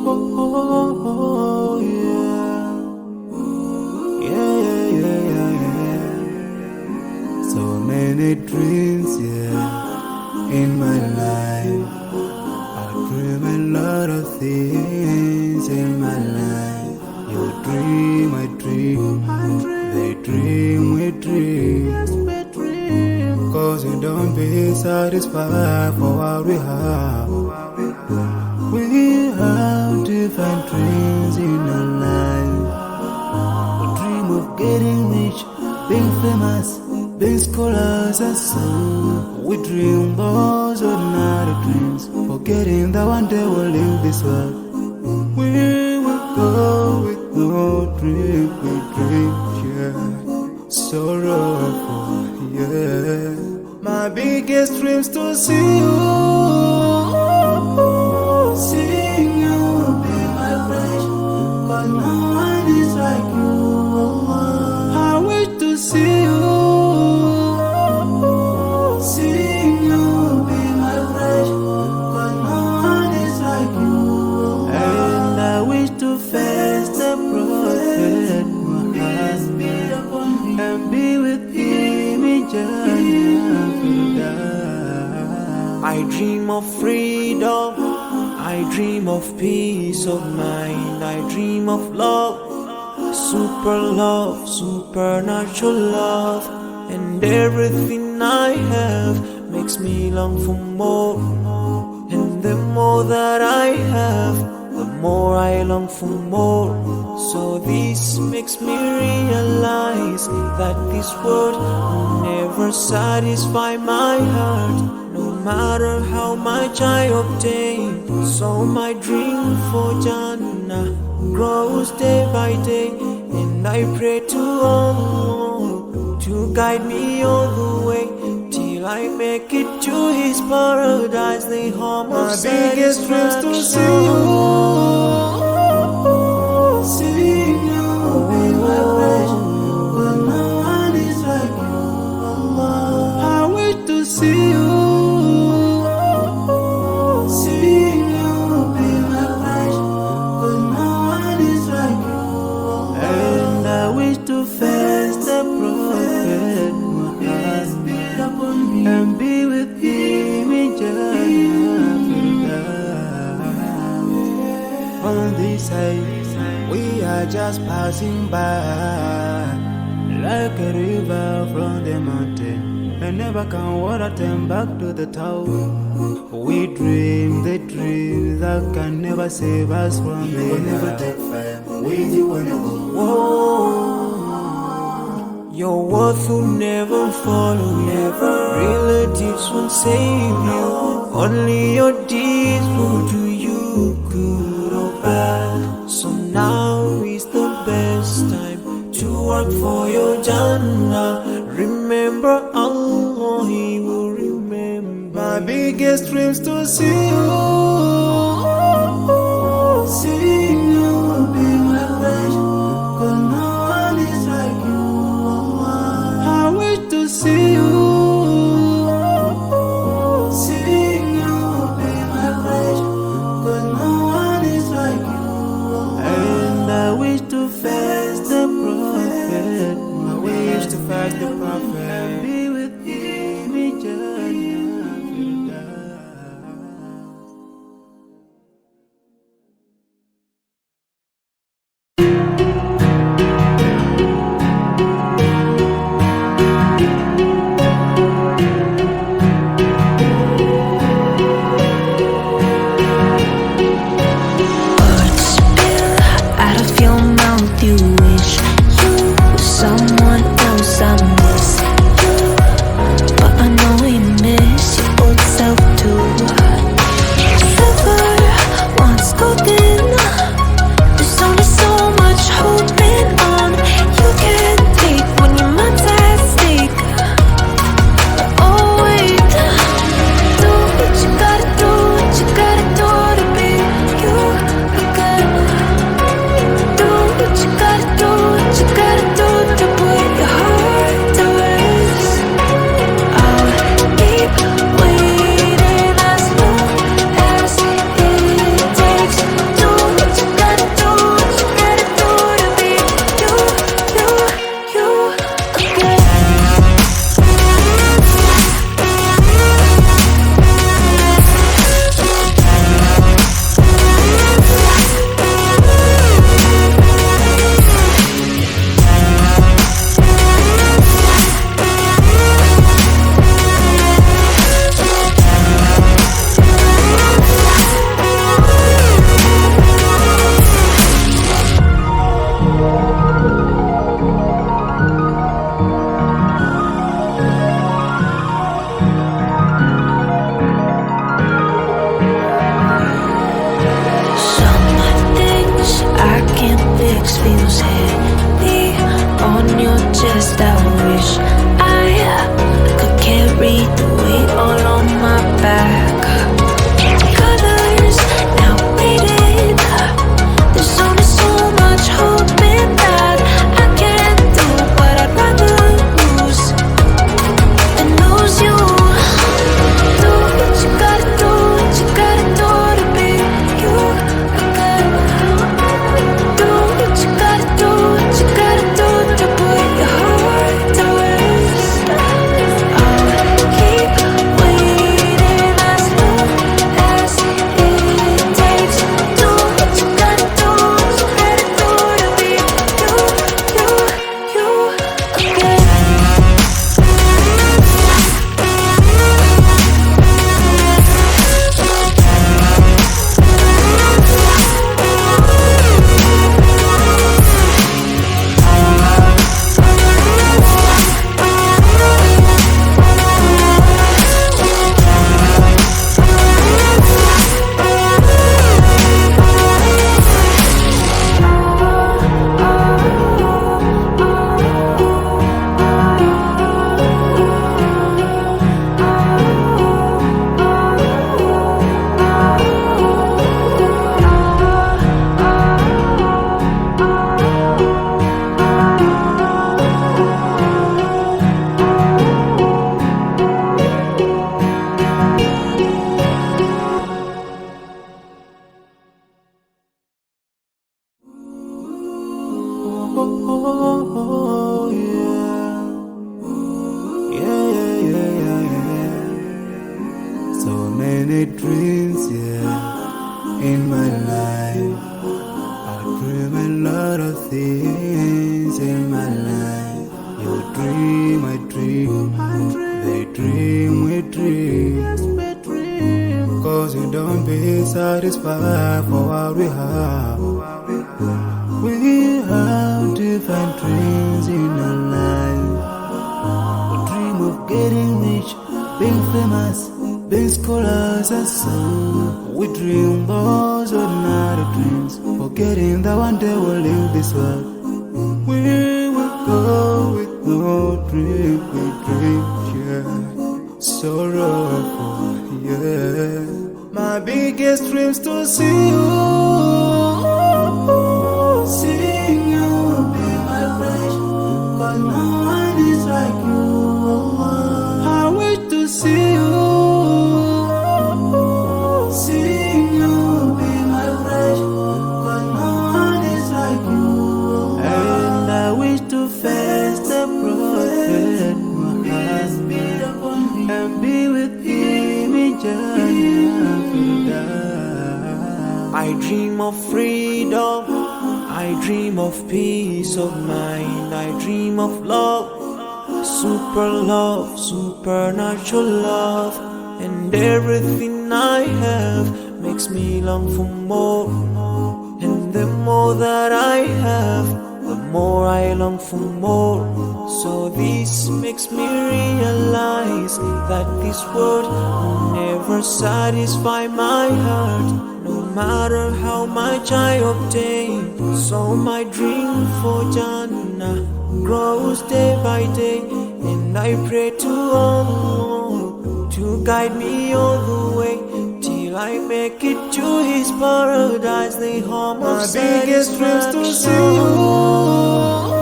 oh, yeah. Yeah, yeah, yeah, yeah, yeah. So many dreams, yeah, in my life. I dream a lot of things in my life. You dream, I dream. They dream, we dream. Cause we don't be satisfied for what we have. We have different dreams in our life. We dream of getting rich, being famous, being scholars and so. We dream those ordinary dreams, forgetting that one day we'll leave this world. We will go with no dream, we dream, yeah. Sorrowful, yeah. My biggest dreams to see you, seeing you be my friend. Cause no one is like you, I wish to see you, seeing you be my friend. Cause no one is like you, and I wish to face the prophet Muhammad and be with him in Jannah. I dream of freedom, I dream of peace of mind, I dream of love, supernatural love, and everything I have makes me long for more. And the more that I have, the more I long for more. So this makes me realize that this world will never satisfy my heart, no matter how much I obtain. So my dream for Jannah grows day by day, and I pray to Allah to guide me all the way till I make it to His paradise, the home of satisfaction. My biggest dreams to see you, seeing you be my friend. But no one is like you, Allah. I wish to see you, seeing you be my friend. But no one is like you, Allah. And I wish to face the prophet Muhammad and be with him in Jannah. On this side, we are just passing by, like a river from the mountain, and never can water turn back to the town. We dream the dream that can never save us from the never take fire. We do wanna go. Your worth will never follow you, relatives won't save you, only your deeds will do you good or bad. So now is the best time to work for your Jannah. Remember Allah, He will remember. My biggest dreams to see you, seeing you be my friend. Cause no one is like you, Allah. I wish to see you, seeing you be my friend. Cause no one is like you, Allah. And I wish to face the prophet, I wish to face the prophet and be with him in Jannah. just I wish I could carry the weight all on my back. Colors now faded. There's only so much hope in that. I can't do what I'd rather lose than lose you. Do what you gotta do, what you gotta do to be you. I gotta do what you gotta do, what you gotta do to put your heart to rest. I'll keep waiting as long as it takes. Do what you gotta do, what you gotta do to be you again. Oh, yeah. Yeah. So many dreams, yeah, in my life. I dream a lot of things in my life. You dream, I dream. They dream, we dream. Cause you don't be satisfied for what we have. We have different dreams in our life. We dream of getting rich, being famous, being scholars and so. We dream those ordinary dreams, forgetting that one day we'll leave this world. We will go with no dream, we dream, yeah. Sorrowful, yeah. My biggest dreams to see you. Seeing you be my friend, cause no one is like you. I wish to see you. Seeing you be my friend, cause no one is like you. And I wish to face the prophet Muhammad and be with him in Jannah. I dream of freedom, I dream of peace of mind, I dream of love, supernatural love, and everything I have makes me long for more. And the more that I have, the more I long for more. So this makes me realize that this world will never satisfy my heart, no matter how much I obtain. So my dream for Jannah grows day by day, and I pray to Allah to guide me all the way till I make it to His paradise, the home of my biggest dreams to see you.